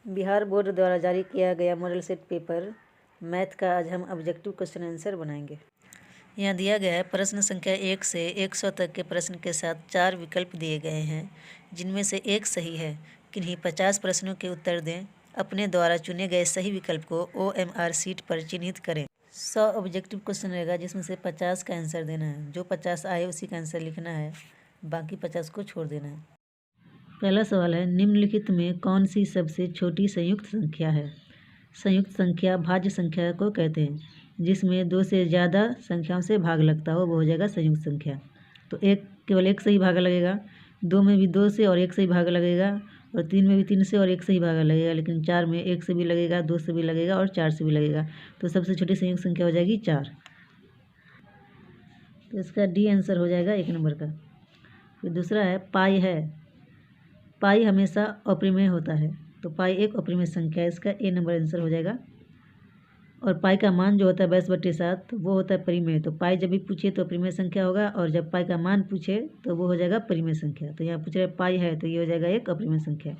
Bihar board द्वारा जारी किया गया मॉडल सेट पेपर मैथ का आज हम ऑब्जेक्टिव क्वेश्चन आंसर बनाएंगे। यहाँ दिया गया है प्रश्न संख्या 1 से 100 तक के प्रश्न के साथ 4 विकल्प दिए गए हैं जिनमें से एक सही है। किन्हीं 50 प्रश्नों के उत्तर दें। अपने द्वारा चुने गए सही विकल्प को OMR शीट पर चिन्हित करें। 100 ऑब्जेक्टिव क्वेश्चन रहेगा जिसमें से 50 का आंसर देना है। जो 50 आए उसी का आंसर लिखना है, बाकी 50 को छोड़ देना है। पहला सवाल है, निम्नलिखित में कौन सी सबसे छोटी संयुक्त संख्या है? संयुक्त संख्या भाज्य संख्या को कहते हैं, जिसमें 2 से ज़्यादा संख्याओं से भाग लगता हो वो हो जाएगा संयुक्त संख्या। तो केवल एक से ही भाग लगेगा, 2 में भी 2 से और 1 से ही भाग लगेगा, और 3 में भी 3 से और 1 से ही भाग लगेगा, लेकिन 4 में 1 से भी लगेगा, 2 से भी लगेगा और 4 से भी लगेगा। तो सबसे छोटी संयुक्त संख्या हो जाएगी 4। तो इसका डी आंसर हो जाएगा 1 नंबर का। फिर दूसरा है, पाई है। पाई हमेशा अप्रिमेय होता है, तो पाई एक अप्रिमेय संख्या है, इसका ए नंबर आंसर हो जाएगा। और पाई का मान जो होता है 22/7 वो होता है परिमेय। तो पाई जब भी पूछे तो अप्रिमेय संख्या होगा, और जब पाई का मान पूछे तो वो हो जाएगा परिमेय संख्या। तो यहाँ पूछ रहे पाई है तो ये हो जाएगा एक अप्रिमेय संख्या।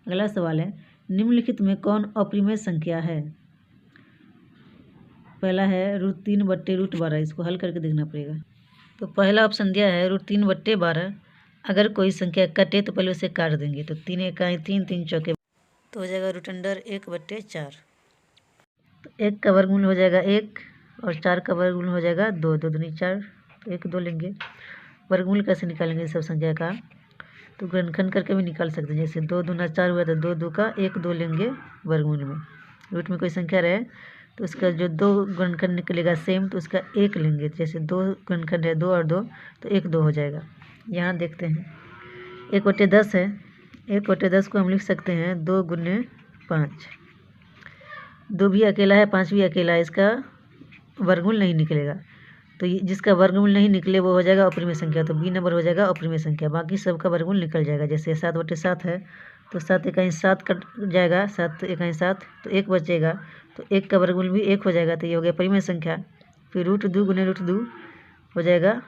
अगला सवाल है, निम्नलिखित में कौन अप्रिमेय संख्या है? पहला है √3/√12। इसको हल करके देखना पड़ेगा। तो पहला ऑप्शन दिया है √3/12। अगर कोई संख्या कटे तो पहले उसे काट देंगे। तो 3 एकाई 3, 3 चौके, तो हो जाएगा √1/4। तो 1 का वर्गमूल हो जाएगा 1, और 4 का वर्गमूल हो जाएगा 2, 2 दूनी 4, तो 1 2 लेंगे। वर्गमूल कैसे निकालेंगे सब संख्या का? तो गुणनखंड करके भी निकाल सकते हैं। जैसे 2 दूना 4 हुआ तो 2 2 का 1 2 लेंगे वर्गमूल में। रूट में कोई संख्या रहे तो उसका जो 2 गुणनखंड निकलेगा सेम, तो उसका 1 लेंगे। जैसे 2 गुणनखंड है 2 और 2, तो 1 2 हो जाएगा। यहाँ देखते हैं 1/10 है। 1/10 को हम लिख सकते हैं 2 गुने 5। 2 भी अकेला है, 5 भी अकेला है, इसका वर्गमूल नहीं निकलेगा। तो जिसका वर्गमूल नहीं निकले वो हो जाएगा अप्रिमेय संख्या। तो बी नंबर हो जाएगा अप्रिमेय संख्या। बाकी सबका वर्गमूल निकल जाएगा। जैसे 7/7 है तो 7 एकाई 7 कट जाएगा, 7 एकाई 7, तो 1 बचेगा। तो 1 का वर्गमूल भी 1 हो जाएगा, तो ये हो गया परिमेय संख्या। फिर √2 गुने √2 हो जाएगा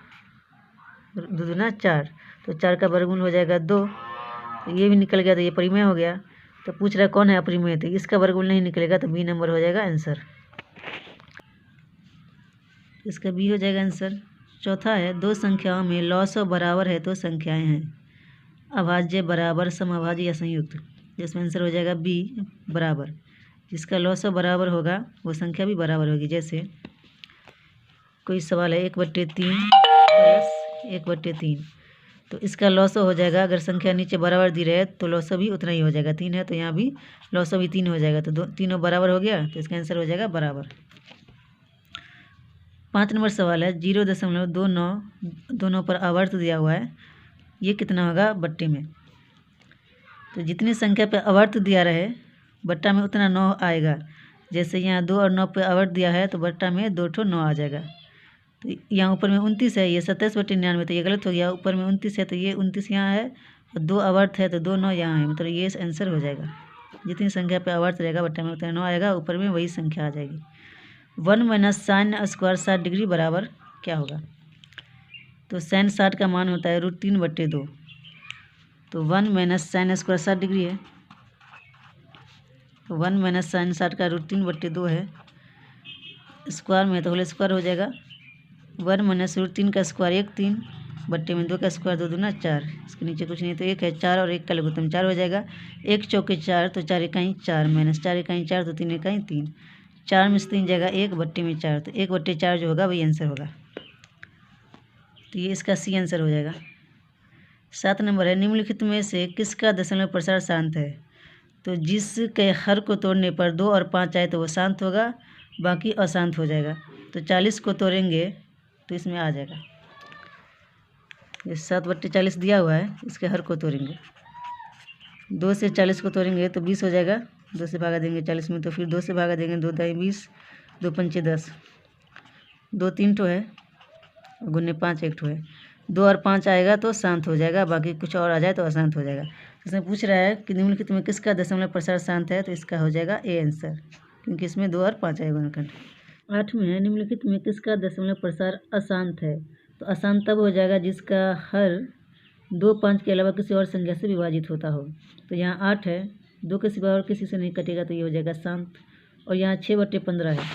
2 दूना 4, तो 4 का वर्गमूल हो जाएगा 2, तो ये भी निकल गया, तो ये परिमेय हो गया। तो पूछ रहा है कौन है अप्रिमेय, तो इसका वर्गमूल नहीं निकलेगा, तो बी नंबर हो जाएगा आंसर। इसका बी हो जाएगा आंसर। चौथा है, 2 संख्याओं में लॉसव बराबर है तो संख्याएं हैं अभाज्य, बराबर, समअभाज्य या संयुक्त। इसमें आंसर हो जाएगा बी बराबर। जिसका लॉसव बराबर होगा वो संख्या भी बराबर होगी। जैसे कोई सवाल है 1/3 + 1/3, तो इसका लॉसव हो जाएगा, अगर संख्या नीचे बराबर दी रहे तो लॉसव भी उतना ही हो जाएगा। 3 है तो यहाँ भी लॉसव भी 3 हो जाएगा, तो तीनों बराबर हो गया, तो इसका आंसर हो जाएगा बराबर। 5 नंबर सवाल है, 0.29 दोनों पर आवर्त दिया हुआ है, ये कितना होगा बट्टे में? तो जितनी संख्या पे आवर्त दिया रहे बट्टा में उतना 9 आएगा। जैसे यहाँ 2 और 9 पे आवर्त दिया है तो बट्टा में 2 ठो 9 आ जाएगा। तो यहाँ ऊपर में 29 है, ये 27/99, तो ये गलत हो गया। ऊपर में 29 है तो ये 29 यहाँ है, और 2 आवर्त है तो 2 9 यहाँ है, मतलब ये आंसर हो जाएगा। जितनी संख्या पे आवर्त रहेगा बट्टा में उतना 9 आएगा, ऊपर में वही संख्या आ जाएगी। 1 - sin² 60 डिग्री बराबर क्या होगा? तो sin 60 का मान होता है √3/2, तो 1 - sin² 60 डिग्री है, तो 1 - sin 60 का √3/2 है। स्क्वायर में तो होल स्क्वायर हो जाएगा। 1 - √3 का स्क्वायर 1 3, बट्टे में 2 का स्क्वायर 2 दूना 4, इसके नीचे कुछ नहीं तो 1 है, 4 और 1 का लघुत्तम 4 हो जाएगा। 1 चौके 4, तो 4 एकाई 4, -4 एकाई 4, तो 3 एकाई 3, 4 में से 3 जाएगा 1, बट्टे में 4, तो 1/4 जो होगा वही आंसर होगा। तो ये इसका सी आंसर हो जाएगा। 7 नंबर है, निम्नलिखित में से किसका दशमलव प्रसार शांत है? तो जिसके हर को तोड़ने पर 2 और 5 आए तो वो शांत होगा, बाकी अशांत हो जाएगा। तो 40 को तोड़ेंगे तो इसमें आ जाएगा। ये 7/40 दिया हुआ है, इसके हर को तोड़ेंगे। 2 से 40 को तोड़ेंगे तो 20 हो जाएगा, 2 से भागा देंगे 40 में, तो फिर 2 से भागा देंगे, 2 दाई 20, 2 पंचे 10, 2 3 ठो है, गुने 5 1 ठो है। 2 और 5 आएगा तो शांत हो जाएगा, बाकी कुछ और आ जाए तो अशांत हो जाएगा। इसमें पूछ रहा है कि निम्नलिखित में किसका दशमलव प्रसार शांत है, तो इसका हो जाएगा ए आंसर, क्योंकि इसमें 2 और 5 आएगा गुणनखंड। 8 में है, निम्नलिखित में किसका दशमलव प्रसार अशांत है? तो अशांत तब हो जाएगा जिसका हर 2 5 के अलावा किसी और संख्या से विभाजित होता हो। तो यहाँ 8 है, 2 के सिवा और किसी से नहीं कटेगा तो ये हो जाएगा शांत। और यहाँ 6/15 है,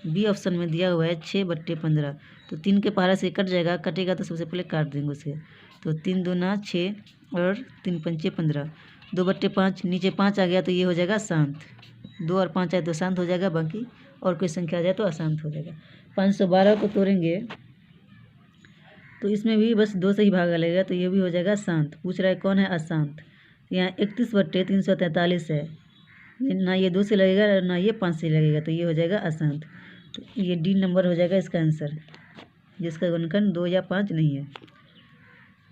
बी ऑप्शन में दिया हुआ है 6/15, तो 3 के पहाड़ा से कट जाएगा, कटेगा तो सबसे पहले काट देंगे उसे। तो 3 दूना 6 और 3 पंचे 15, 2/5, नीचे 5 आ गया तो ये हो जाएगा शांत। 2 और 5 आए तो शांत हो जाएगा, बाकी और कोई संख्या आ जाए तो अशांत हो जाएगा। 512 को तोड़ेंगे तो इसमें भी बस 2 से ही भागा लगेगा, तो ये भी हो जाएगा शांत। पूछ रहा है कौन है अशांत, यहाँ 31/343 है, ना ये 2 से लगेगा ना ये 5 से लगेगा, तो ये हो जाएगा अशांत। तो ये डी नंबर हो जाएगा इसका आंसर, जिसका गुणनखंड 2 या 5 नहीं है।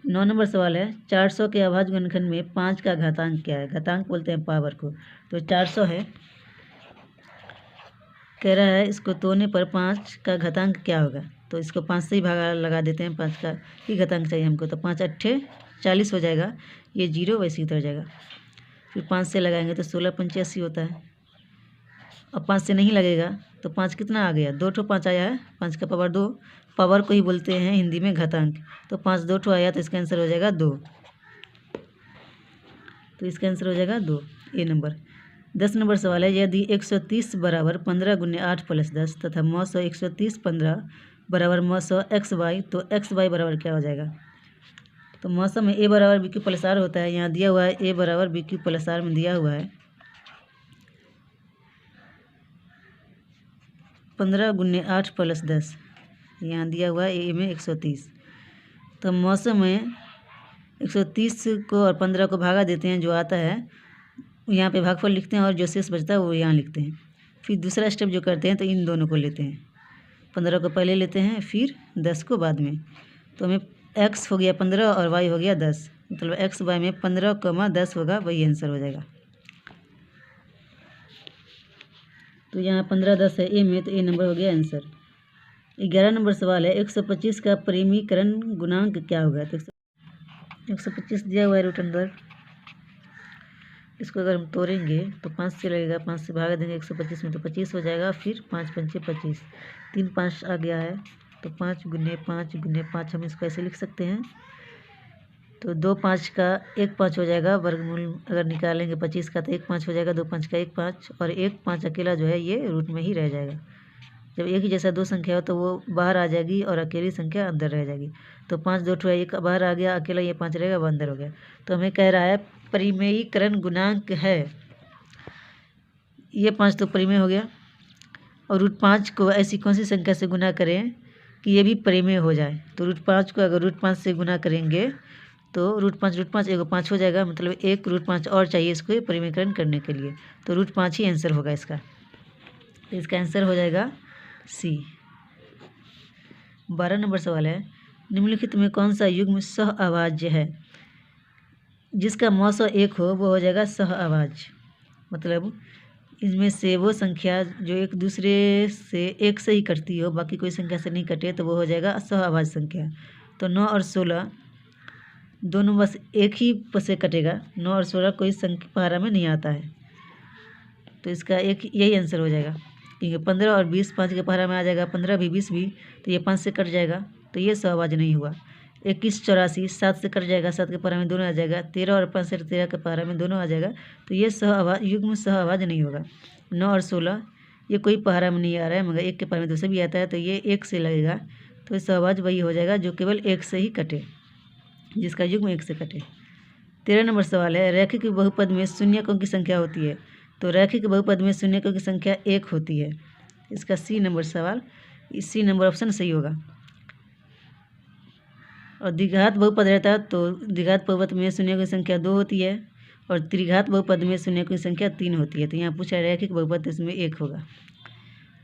9 नंबर सवाल है, 400 के अभाज्य गुणनखंड में 5 का घातांक क्या है? घातांक बोलते हैं पावर को। तो 400 है, कह रहा है इसको तोड़ने पर 5 का घातांक क्या होगा? तो इसको 5 से ही भागा लगा देते हैं, 5 का ही घातांक चाहिए हमको, तो 5 अट्ठे 40 हो जाएगा, ये 0 वैसे ही उतर जाएगा। फिर 5 से लगाएंगे तो 16 पंचे 80 होता है। अब 5 से नहीं लगेगा तो 5 कितना आ गया? 2 ठो 5 आया है, 5 का पावर 2, पावर को ही बोलते हैं हिंदी में घातांक। तो 5 2 ठो आया तो इसका आंसर हो जाएगा 2, तो इसका आंसर हो जाएगा 2, ए नंबर। 10 नंबर सवाल है, यदि 130 बराबर 15 × 8 + 10 तथा मौ 130 15 बराबर मौ XY, तो XY बराबर क्या हो जाएगा? तो मौसम में ए बराबर BQ + R होता है, यहाँ दिया हुआ है ए बराबर BQ + R में दिया हुआ है 15 × 8 + 10, यहाँ दिया हुआ है ए में 130। तो मौसम में 130 को और 15 को भागा देते हैं, जो आता है यहाँ पे भागफल लिखते हैं और जो शेष बचता है वो यहाँ लिखते हैं। फिर दूसरा स्टेप जो करते हैं तो इन दोनों को लेते हैं, 15 को पहले लेते हैं फिर 10 को बाद में। तो हमें x हो गया 15 और y हो गया 10, मतलब XY में 15, 10 होगा, वही आंसर हो जाएगा। तो यहाँ 15 10 है ए में, तो ए नंबर हो गया आंसर। 11 नंबर सवाल है, 125 का परिमीकरण गुणांक क्या होगा? तो 125 दिया हुआ है रूट अंदर, इसको अगर हम तोड़ेंगे तो 5 से लगेगा, 5 से भागा देंगे 125 में तो 25 हो जाएगा, फिर 5 पंचे 25, 3 5 आ गया है, तो 5 × 5 × 5 हम इसको ऐसे लिख सकते हैं। तो 2 5 का 1 5 हो जाएगा, वर्गमूल अगर निकालेंगे 25 का तो 1 5 हो जाएगा, 2 5 का 1 5, और 1 5 अकेला जो है ये रूट में ही रह जाएगा। जब एक ही जैसा 2 संख्या हो तो वो बाहर आ जाएगी और अकेली संख्या अंदर रह जाएगी। तो 5 2 ठो 1 बाहर आ गया, अकेला ये 5 रहेगा, वो अंदर हो गया। तो हमें कह रहा है परिमेयीकरण गुणांक है, ये 5 तो परिमेय हो गया, और रूट 5 को ऐसी कौन सी संख्या से गुना करें कि ये भी परिमेय हो जाए? तो रूट 5 को अगर रूट 5 से गुना करेंगे तो रूट 5 एगो 5 हो जाएगा, मतलब एक रूट 5 और चाहिए इसको परिमेयीकरण करने के लिए, तो रूट 5 ही आंसर होगा इसका। तो इसका आंसर हो जाएगा सी। 12 नंबर सवाल है, निम्नलिखित में कौन सा युग्म सह अभाज्य है? जिसका मौसम 1 हो वो हो जाएगा सह अभाज्य, मतलब इसमें से वो संख्या जो एक दूसरे से 1 से ही कटती हो, बाकी कोई संख्या से नहीं कटे, तो वो हो जाएगा सह अभाज्य संख्या। तो 9 और 16 दोनों बस एक ही से कटेगा, 9 और 16 कोई संख्या पहाड़ा में नहीं आता है, तो इसका एक यही आंसर हो जाएगा। क्योंकि 15 और 20 5 के पहाड़ा में आ जाएगा, 15 भी 20 भी, तो ये 5 से कट जाएगा, तो ये सहअभाज्य नहीं हुआ। 21 84 7 से कट जाएगा, 7 के पहाड़ा में दोनों आ जाएगा, 13 और 5 13 के पहाड़ा में दोनों आ जाएगा, तो ये युग्म सहअभाज्य नहीं होगा। 9 और 16 ये कोई पहाड़ा में नहीं आ रहा है, मगर एक के पहाड़ा में दूसरा भी आता है, तो ये 1 से लगेगा, तो सहअभाज्य वही हो जाएगा जो केवल 1 से ही कटे, जिसका युग्म 1 से कटे। 13 नंबर सवाल है, रैखिक बहुपद में शून्यकों की संख्या होती है? तो रैखिक बहुपद में शून्यकों की संख्या 1 होती है, इसका सी नंबर सवाल, सी नंबर ऑप्शन सही होगा। और द्विघात बहुपद रहता है तो द्विघात बहुपद में शून्य की संख्या 2 होती है, और त्रिघात बहुपद में शून्य की संख्या 3 होती है, तो यहाँ पूछा है रैखिक बहुपद, इसमें 1 होगा।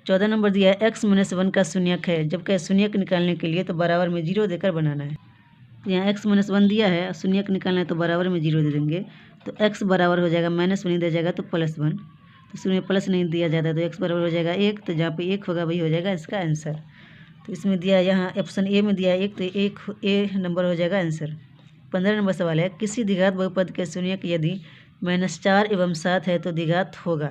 14 नंबर दिया है, x-1 का शून्यक है, जबकि शून्यक निकालने के लिए तो बराबर में 0 देकर बनाना है। तो यहाँ x-1 दिया है, शून्यक निकालना है तो बराबर में 0 दे देंगे, तो x बराबर हो जाएगा -1 दिया जाएगा तो +1, तो शुरू में प्लस नहीं दिया जाता, तो x बराबर हो जाएगा 1, तो जहाँ पे 1 होगा वही हो जाएगा इसका आंसर। तो इसमें दिया, यहाँ ऑप्शन ए में दिया 1, तो 1 ए नंबर हो जाएगा आंसर। 15 नंबर सवाल है, किसी द्विघात बहुपद के शून्यक यदि -4 एवं 7 है तो द्विघात होगा?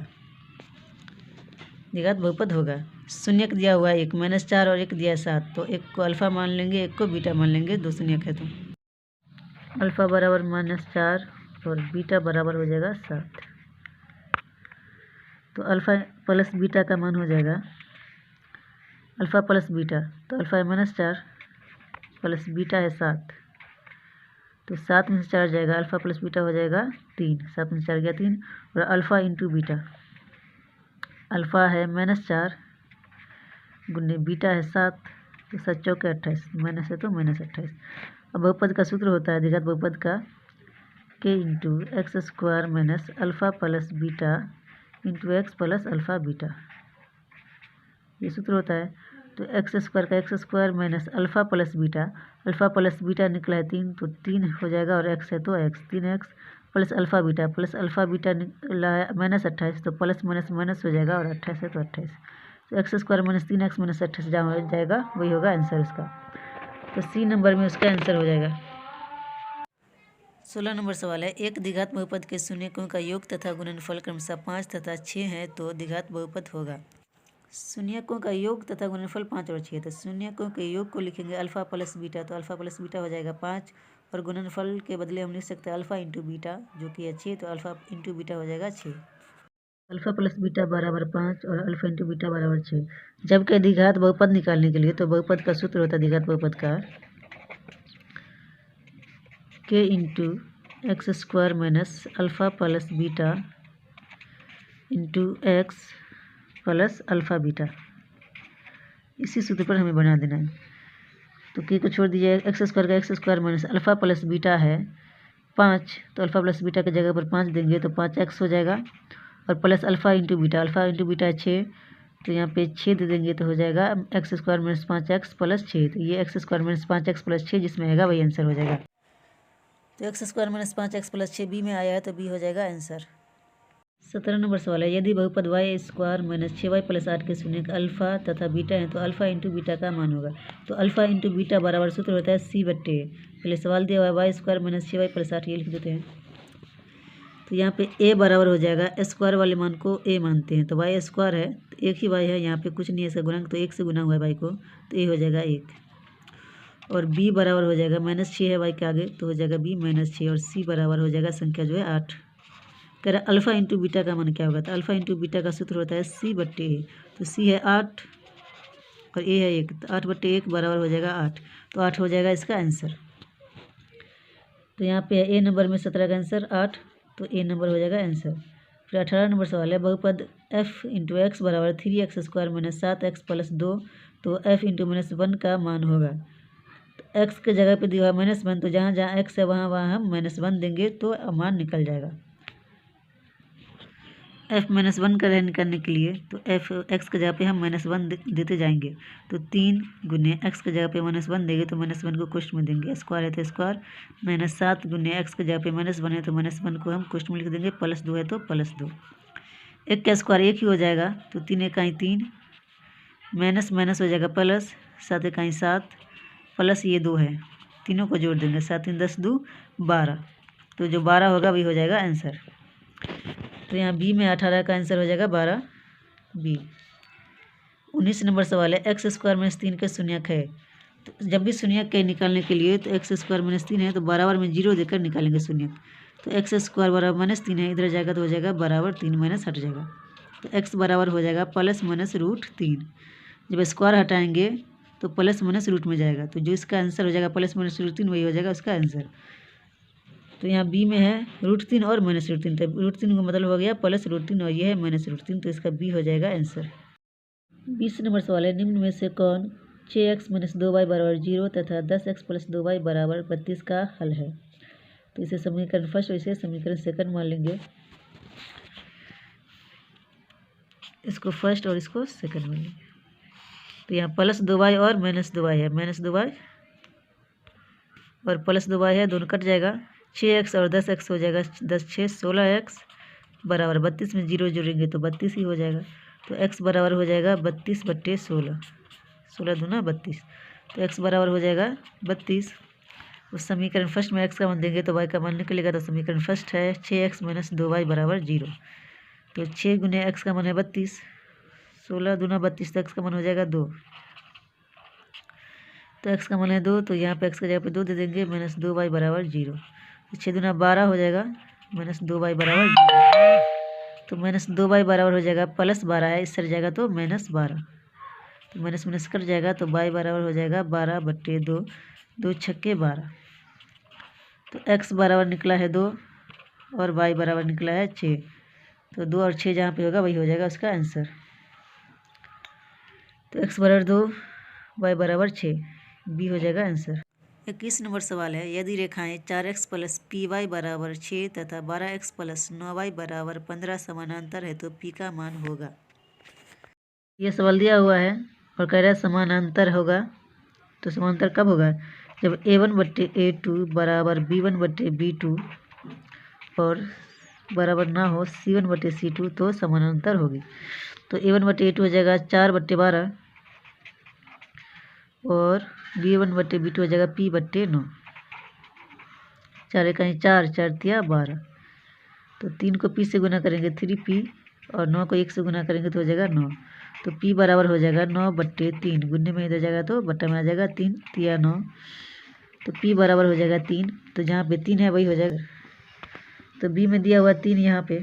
द्विघात बहुपद होगा। शून्यक दिया हुआ है 1, -4 और 1 दिया है 7, तो 1 को अल्फ़ा मान लेंगे, 1 को बीटा मान लेंगे, 2 शून्यक है तो अल्फ़ा बराबर -4 और बीटा बराबर हो जाएगा 7। तो अल्फ़ा प्लस बीटा का मान हो जाएगा अल्फ़ा प्लस बीटा, तो अल्फ़ा है -4 प्लस बीटा है 7, तो 7 में से 4 जाएगा, अल्फ़ा प्लस बीटा हो जाएगा 3, 7 में से 4 गया 3, और अल्फ़ा इंटू बीटा, अल्फ़ा है -4 गुने बीटा है 7, तो 7 चौके 28, माइनस है तो -28। अब बहुपद का सूत्र होता है द्विघात बहुपद का k into x square minus alpha plus beta into x plus alpha beta, ये सूत्र होता है। तो एक्स स्क्वायर का x square minus alpha plus beta निकला है 3, तो 3 हो जाएगा, और एक्स है तो x, 3x plus alpha beta निकला है -28, तो प्लस माइनस माइनस हो जाएगा, और 28 है तो 28, तो x square minus 3x minus 28 जहाँ हो जाएगा वही होगा आंसर उसका। तो सी नंबर में उसका आंसर हो जाएगा। 16 नंबर सवाल है, एक द्विघात बहुपद के शून्यकों का योग तथा गुणनफल क्रमशः 5 तथा 6 है तो द्विघात बहुपद होगा। शून्यकों का योग तथा गुणनफल 5 और 6, तो शून्यकों के योग को लिखेंगे अल्फ़ा प्लस बीटा, तो अल्फ़ा प्लस बीटा हो जाएगा 5, और गुणनफल के बदले हम लिख सकते हैं अल्फ़ा इंटू बीटा जो कि है 6, तो अल्फ़ा इंटू बीटा हो जाएगा 6। अल्फ़ा प्लस बीटा बराबर 5 और अल्फ़ा इंटू बीटा बराबर 6। जबकि द्विघात बहुपद निकालने के लिए तो बहुपद का सूत्र होता है द्विघात बहुपद का k into x square minus alpha plus beta into x plus alpha beta, इसी सूत्र पर हमें बना देना है। तो k को छोड़ दीजिए, एक्स स्क्वायर का x square minus alpha plus beta है 5, तो अल्फ़ा प्लस बीटा की जगह पर 5 देंगे तो 5x हो जाएगा, और प्लस अल्फ़ा इंटू बीटा है 6, तो यहाँ पे 6 दे देंगे तो हो जाएगा x square minus 5x plus 6, तो ये x square minus 5x plus 6 जिसमें आएगा वही आंसर हो जाएगा। तो x square minus 5x plus 6 B में आया है तो बी हो जाएगा आंसर। 17 नंबर सवाल है, यदि बहुपद Y square minus 6y plus 8 के शून्यक अल्फ़ा तथा बीटा है तो अल्फ़ा इंटू बीटा का मान होगा। तो अल्फ़ा इंटू बीटा बराबर सूत्र होता है c/a। पहले सवाल दिया हुआ है Y square minus 6y plus 8, ये लिख देते हैं। तो यहाँ पे a बराबर हो जाएगा, स्क्वायर वाले मान को a मानते हैं, तो वाई स्क्वायर है तो एक ही वाई है, यहाँ पे कुछ नहीं है इसका गुणांक, तो 1 से गुना हुआ है वाई को, तो a हो जाएगा 1, और b बराबर हो जाएगा -6 है वाई के आगे, तो हो जाएगा b -6, और c बराबर हो जाएगा संख्या जो है 8। कह रहा अल्फ़ा इंटू बीटा का मान क्या होगा, तो अल्फ़ा इंटू बीटा का सूत्र होता है c/a, तो c है 8 और a है 1, तो 8/1 बराबर हो जाएगा 8, तो 8 हो जाएगा इसका आंसर। तो यहाँ पे a नंबर में 17 का आंसर 8, तो a नंबर हो जाएगा आंसर। फिर 18 नंबर सवाल है, बहुपद f इंटू एक्स बराबर 3x square minus 7x plus 2, तो f इंटू -1 का मान होगा। तो x के जगह पे दिया हुआ -1, तो जहाँ जहाँ x है वहाँ वहाँ हम -1 देंगे तो मान निकल जाएगा। f -1 का निकालने के लिए तो f x के जगह पे हम -1 देते जाएंगे, तो 3 गुने x के जगह पे -1 देंगे तो -1 को कोष्ठ में देंगे, स्क्वायर है तो स्क्वायर, -7 गुने x के जगह पे -1 है तो -1 को हम कोष्ठ में लिख देंगे, प्लस 2 है तो प्लस 2, 1 का स्क्वायर 1 ही हो जाएगा, तो 3 1 3, माइनस माइनस हो जाएगा प्लस, 7 1 7, प्लस ये 2 है, तीनों को जोड़ देंगे, 7 3 10 2 12, तो जो 12 होगा वही हो जाएगा आंसर। तो यहाँ बी में 18 का आंसर हो जाएगा 12 बी। 19 नंबर सवाल है, एक्स स्क्वायर माइनस 3 के शून्यक है, तो जब भी शून्यक के निकालने के लिए तो एक्स स्क्वायर माइनस 3 है तो बराबर में 0 देकर निकालेंगे शून्यक, तो एक्स स्क्वायर बराबर -3 है, इधर जाएगा तो हो जाएगा बराबर 3 माइनस हट जाएगा, तो एक्स बराबर हो जाएगा प्लस माइनस √3, जब स्क्वायर हटाएंगे तो प्लस माइनस रूट में जाएगा, तो जो इसका आंसर हो जाएगा प्लस माइनस √3 वही हो जाएगा उसका आंसर। तो यहाँ बी में है √3 और -√3, तो √3 का मतलब हो गया प्लस √3 और ये है -√3, तो इसका बी हो जाएगा आंसर। 20 नंबर सवाल है, निम्न में से कौन 6x - 2y बराबर 0 तथा 10x + 2y बराबर 32 का हल है। तो इसे समीकरण फर्स्ट और इसे समीकरण सेकंड मान लेंगे, इसको फर्स्ट और इसको सेकंड मान लेंगे। तो यहाँ प्लस 2y और -2y है, -2y और प्लस 2y है, दोनों कट जाएगा, 6x और 10x हो जाएगा, 10 6 16x बराबर 32 में 0 जोड़ेंगे तो 32 ही हो जाएगा, तो x बराबर हो जाएगा 32/16, 16 दूना 32, तो x बराबर हो जाएगा 32। उस समीकरण फर्स्ट में x का मान देंगे तो y का मान निकलेगा, तो समीकरण फर्स्ट है 6x - 2y बराबर 0, तो 6 गुने x का मान है 32, 16 दूना 32, तो x का मान हो जाएगा 2, तो x का मान है 2, तो यहाँ पे x की जगह पे 2 दे देंगे, -2y बराबर 0, तो 6 दूना 12 हो जाएगा, -2y बराबर 0, तो -2y बराबर हो जाएगा +12 है, इससे हट जाएगा तो -12। तो माइनस माइनस कट जाएगा तो y बराबर हो जाएगा 12/2, 2 छक्के 12। तो x बराबर निकला है 2 और y बराबर निकला है 6। तो 2 और 6 जहाँ पे होगा वही हो जाएगा उसका आंसर। तो x बराबर 2, y बराबर 6, b हो जाएगा आंसर। 21 नंबर सवाल है, यदि रेखाएं 4x + py बराबर 6 तथा 12x + 9y बराबर 15 समानांतर है तो p का मान होगा। ये सवाल दिया हुआ है और कह रहा है समानांतर होगा। तो समांतर कब होगा? जब a1/a2 बराबर b1/b2 और बराबर ना हो c1/c2 तो समानांतर होगी। तो a1/a2 हो जाएगा 4/12 और b1/b2 हो जाएगा p/9। 4 इकाई 4, 4 तिया 12। तो 3 को p से गुना करेंगे 3p और 9 को 1 से गुना करेंगे तो हो जाएगा 9। तो p बराबर हो जाएगा 9/3। गुणने में इधर जाएगा तो बट्टा में आ जाएगा 3 तिया 9। तो p बराबर हो जाएगा 3। तो जहाँ पे 3 है वही हो जाएगा। तो b में दिया हुआ 3 यहाँ पे,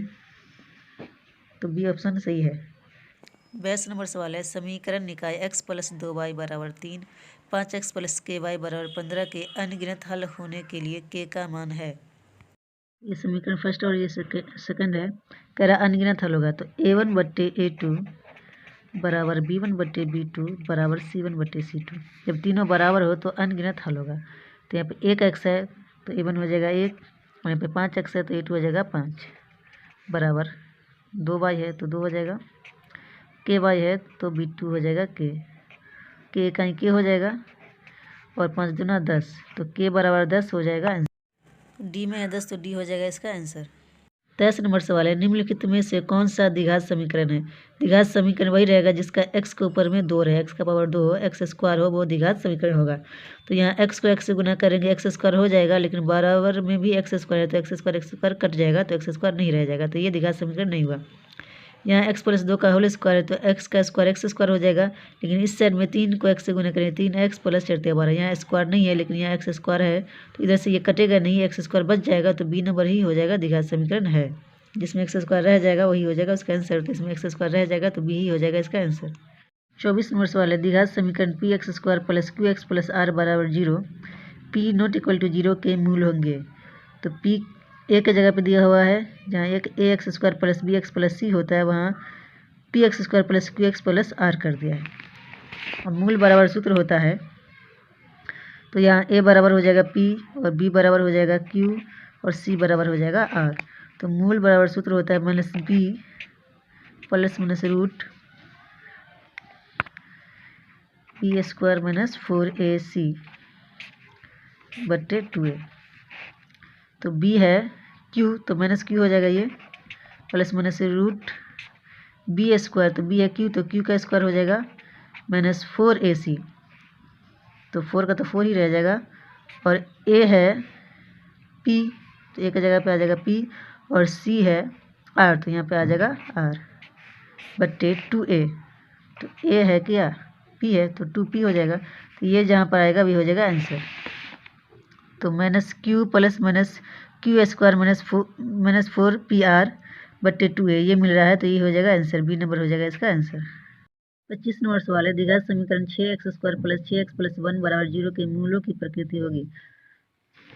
तो b ऑप्शन सही है। 22 नंबर सवाल है, समीकरण निकाय x + 2y बराबर 3, 5x + ky बराबर 15 के अनगिनत हल होने के लिए k का मान है। ये समीकरण फर्स्ट और ये सेकंड है। कह रहा अनगिनत हल होगा तो a1/a2 बराबर b1/b2 बराबर c1/c2। जब तीनों बराबर हो तो अनगिनत हल होगा। तो यहाँ पे 1x है तो a1 हो जाएगा 1 और यहाँ पे 5x है तो a2 हो जाएगा 5 बराबर 2y है तो 2 हो जाएगा, ky है तो b2 हो जाएगा k कहीं k हो जाएगा और 5 दूना 10 तो k बराबर 10 हो जाएगा आंसर। डी में है 10 तो डी हो जाएगा इसका आंसर। 23 नंबर सवाल है, निम्नलिखित में से कौन सा द्विघात समीकरण है? द्विघात समीकरण वही रहेगा जिसका x के ऊपर में 2 रहे, x का पावर 2 हो, x स्क्वायर हो, वो द्विघात समीकरण होगा। तो यहाँ x को x से गुना करेंगे x स्क्वायर हो जाएगा, लेकिन बराबर में भी x स्क्वायर है तो x स्क्वायर कट जाएगा तो x स्क्वायर नहीं रह जाएगा, तो ये द्विघात समीकरण नहीं हुआ। यहाँ x + 2 का होल स्क्वायर है तो x का स्क्वायर x स्क्वायर हो जाएगा, लेकिन इस साइड में 3 को x से गुना करेंगे 3x + 4 12। यहाँ स्क्वायर नहीं है लेकिन यहाँ x स्क्वायर है तो इधर से ये कटेगा नहीं, x स्क्वायर बच जाएगा तो b नंबर ही हो जाएगा द्विघात समीकरण है। जिसमें x स्क्वायर रह जाएगा वही हो जाएगा उसका आंसर। तो इसमें x स्क्वायर रह जाएगा तो b ही हो जाएगा इसका आंसर। 24 नंबर सवाल है, द्विघात समीकरण px² + qx + r बराबर 0, p ≠ 0 के मूल होंगे। तो p a के जगह पे दिया हुआ है, जहाँ एक ax² + bx + c होता है वहाँ px² + qx + r कर दिया है। और मूल बराबर सूत्र होता है तो यहाँ a बराबर हो जाएगा p और b बराबर हो जाएगा q और c बराबर हो जाएगा r। तो मूल बराबर सूत्र होता है -b +√ p² - 4ac बट्टे 2a। तो b है q तो -q हो जाएगा ये, +√ b² तो b है q तो q का स्क्वायर हो जाएगा -4ac। तो 4 का तो 4 ही रह जाएगा और a है p तो a की जगह पे आ जाएगा p और c है r तो यहाँ पे आ जाएगा r बट्टे 2a। तो a है क्या p है तो 2p हो जाएगा, तो ये जहाँ पर आएगा वही हो जाएगा आंसर। तो -q + -q² - 4pr बट्टे 2a ये मिल रहा है तो ये हो जाएगा आंसर, बी नंबर हो जाएगा इसका आंसर। 25 नंबर सवाल है, द्विघात समीकरण 6x² + 6x + 1 बराबर 0 के मूलों की प्रकृति होगी।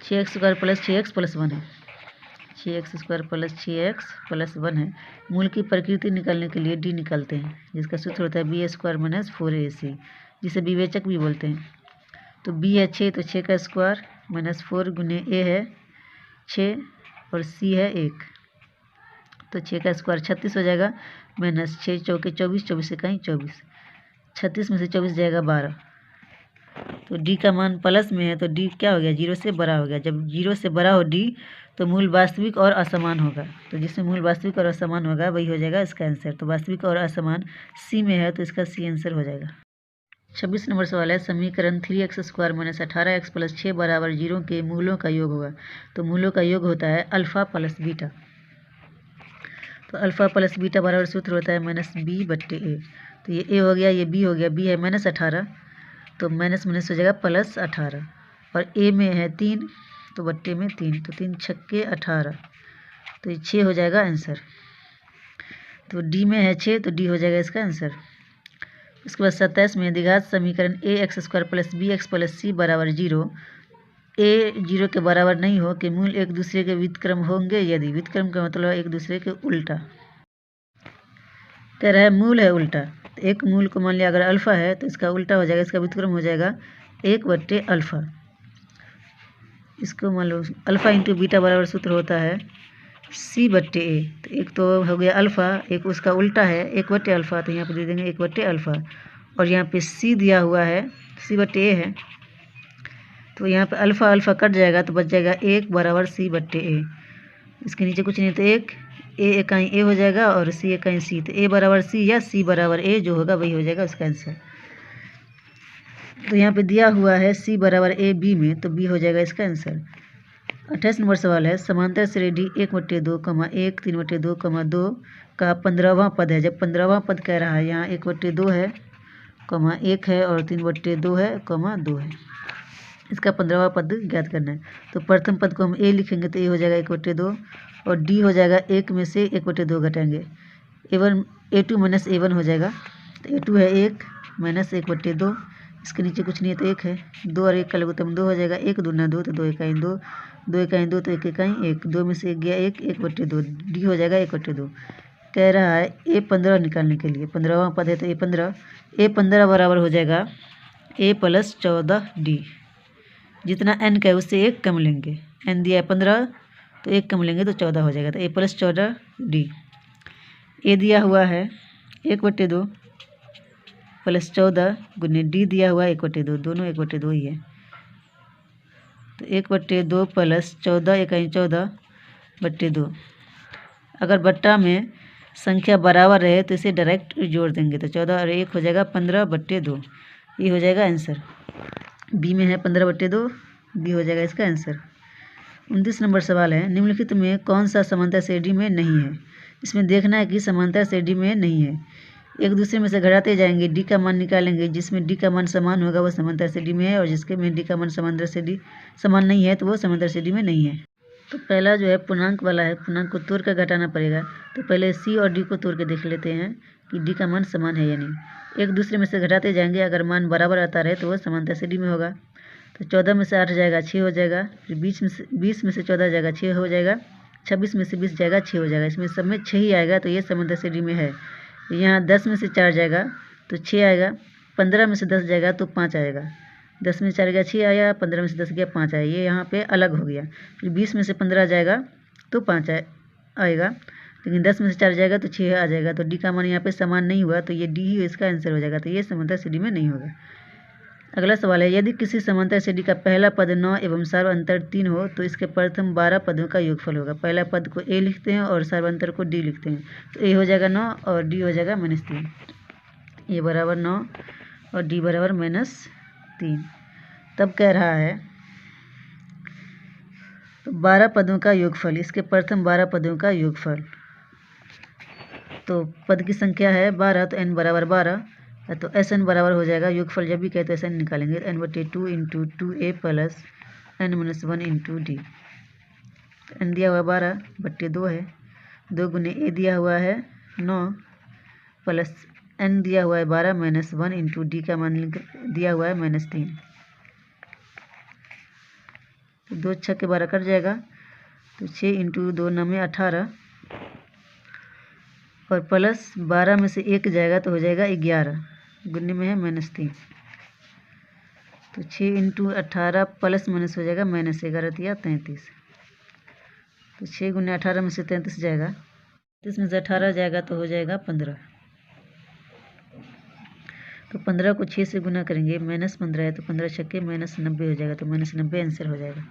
6x² + 6x + 1 है, 6x² + 6x + 1 है। मूल की प्रकृति निकालने के लिए d निकालते हैं, जिसका सूत्र होता है b² - 4ac, जिसे विवेचक भी बोलते हैं। तो b है 6 तो 6 का स्क्वायर -4 गुने a है 6 और c है 1 तो 6 का स्क्वायर 36 हो जाएगा, -6 चौके 24, 24 इकाई 24, 36 में से 24 जाएगा 12। तो d का मान प्लस में है तो d क्या हो गया 0 से बड़ा हो गया। जब 0 से बड़ा हो d तो मूल वास्तविक और असमान होगा, तो जिसमें मूल वास्तविक और असमान होगा वही हो जाएगा इसका आंसर। तो वास्तविक और असमान c में है तो इसका c आंसर हो जाएगा। 26 नंबर सवाल है, समीकरण 3x² - 18x + 6 बराबर 0 के मूलों का योग होगा। तो मूलों का योग होता है अल्फ़ा + बीटा। तो अल्फ़ा + बीटा बराबर सूत्र होता है -b/a। तो ये a हो गया, ये b हो गया, b है -18 तो माइनस हो जाएगा +18 और a में है 3 तो बट्टे में 3 तो 3 छक्के 18 तो ये 6 हो जाएगा आंसर। तो डी में है 6, तो डी हो जाएगा इसका आंसर। उसके बाद 27 में द्विघात समीकरण A X square plus B X plus C बराबर 0, ए 0 के बराबर नहीं हो कि मूल एक दूसरे के व्युत्क्रम होंगे यदि। व्युत्क्रम का मतलब एक दूसरे के उल्टा। कह रहा है मूल है उल्टा, तो एक मूल को मान लिया अगर अल्फ़ा है तो इसका उल्टा हो जाएगा, इसका व्युत्क्रम हो जाएगा 1/अल्फ़ा। इसको मान लो अल्फ़ा इंटू बीटा बराबर सूत्र होता है C/A। तो एक तो हो गया अल्फ़ा, एक उसका उल्टा है 1/अल्फ़ा, तो यहाँ पे दे देंगे 1/अल्फ़ा। और यहाँ पे C दिया हुआ है C/A है, तो यहाँ पे अल्फ़ा अल्फ़ा कट जाएगा तो बच जाएगा 1 बराबर C/A। इसके नीचे कुछ नहीं तो एक ए इकाई ए हो जाएगा और सी इकाई सी, तो ए बराबर सी या सी बराबर ए जो होगा वही हो जाएगा उसका आंसर। तो यहाँ पे दिया हुआ है सी बराबर ए बी में, तो बी हो जाएगा इसका आंसर। 28 नंबर सवाल है समांतर श्रेणी 1/2, 1 3/2, 2 का 15वां पद है। जब 15वां पद कह रहा है यहाँ 1/2 है, 1 है और 3/2 है, 2 है। इसका 15वां पद ज्ञात करना है। तो प्रथम पद को हम ए लिखेंगे तो ए हो जाएगा 1/2 और डी हो जाएगा 1 में से 1/2 घटाएंगे A2 माइनस A1 हो जाएगा। तो A2 है 1 माइनस 1/2, इसके नीचे कुछ नहीं है तो 1 है, 2 और 1 का लघुत्तम 2 हो जाएगा, 1 दूना 2 तो 2 इकाई 2, 2 इकाई 2 तो 1 इकाई 1, 2 में से 1 गया 1, 1/2, डी हो जाएगा 1/2। कह रहा है A15 निकालने के लिए, 15वां पद है तो A15 बराबर हो जाएगा A + 14D। जितना n का है उससे 1 कम लेंगे, n दिया है 15 तो 1 कम लेंगे तो 14 हो जाएगा, तो A + 14D। ए दिया हुआ है 1/2 + 14 गुने डी दिया हुआ है 1/2, दोनों 1/2 ही है। तो 1/2 + 14 इकाई 14/2। अगर बट्टा में संख्या बराबर रहे तो इसे डायरेक्ट जोड़ देंगे, तो 14 और 1 हो जाएगा 15/2, ये हो जाएगा आंसर। बी में है 15/2, बी हो जाएगा इसका आंसर। 29 नंबर सवाल है निम्नलिखित में कौन सा समांतर श्रेणी में नहीं है। इसमें देखना है कि समांतर श्रेणी में नहीं है। एक दूसरे में से घटाते जाएंगे, डी का मान निकालेंगे, जिसमें डी का मान समान होगा वो समांतर श्रेणी में है और जिसके में डी का मान समान नहीं है तो वो समांतर श्रेणी में नहीं है। तो पहला जो है पूर्णांक वाला है, पूर्णांक को तोड़ कर घटाना पड़ेगा। तो पहले सी और डी को तोड़ के देख लेते हैं कि डी का मान समान है या नहीं। एक दूसरे में से घटाते जाएंगे, अगर मान बराबर आता रहे तो वो समांतर श्रेणी में होगा। तो 14 में से 8 जाएगा 6 हो जाएगा, फिर 20 में से 14 जाएगा 6 हो जाएगा, 26 में से 20 जाएगा 6 हो जाएगा, इसमें सब में 6 ही आएगा तो ये समांतर श्रेणी में है। यहाँ 10 में से 4 जाएगा तो 6 आएगा, 15 में से 10 जाएगा तो 5 आएगा, 10 में से 4 गया 6 आया, 15 में से 10 गया 5 आया, ये यहाँ पे अलग हो गया। फिर 20 में से 15 जाएगा तो 5 आएगा, लेकिन 10 में से 4 जाएगा तो 6 आ जाएगा, तो डी का मान यहाँ पे समान नहीं हुआ तो ये डी ही इसका आंसर हो जाएगा, तो ये समांतर श्रेणी में नहीं होगा। अगला सवाल है यदि किसी समांतर श्रेणी का पहला पद 9 एवं सर्वांतर 3 हो तो इसके प्रथम 12 पदों का योगफल होगा। पहला पद को ए लिखते हैं और सर्वांतर को डी लिखते हैं, तो ए हो जाएगा 9 और डी हो जाएगा -3। ए बराबर 9 और डी बराबर -3। तब कह रहा है तो 12 पदों का योगफल, इसके प्रथम 12 पदों का योगफल। तो पद की संख्या है 12 तो n बराबर 12, तो Sn बराबर हो जाएगा, योगफल जब भी कहते हैं Sn निकालेंगे, n/2 × 2a + n-1 × d। n दिया हुआ 12/2 है, 2 गुने a दिया हुआ है 9 प्लस n दिया हुआ है 12 -1 × d का मान दिया हुआ है -3। तो 2 6 के 12 कट जाएगा, तो 6 × 2 9 में 18 और प्लस 12 में से 1 जाएगा तो हो जाएगा 11, गुने में है -3। तो 6 × 18 प्लस माइनस हो जाएगा -11 या 33। तो 6 गुने 18 में से 33 जाएगा, 33 में से 18 जाएगा तो हो जाएगा 15। तो 15 को 6 से गुना करेंगे, -15 है तो 15 छक्के -90 हो जाएगा, तो -90 आंसर हो जाएगा।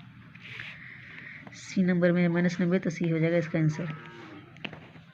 सी नंबर में है -90 तो सी हो जाएगा इसका आंसर।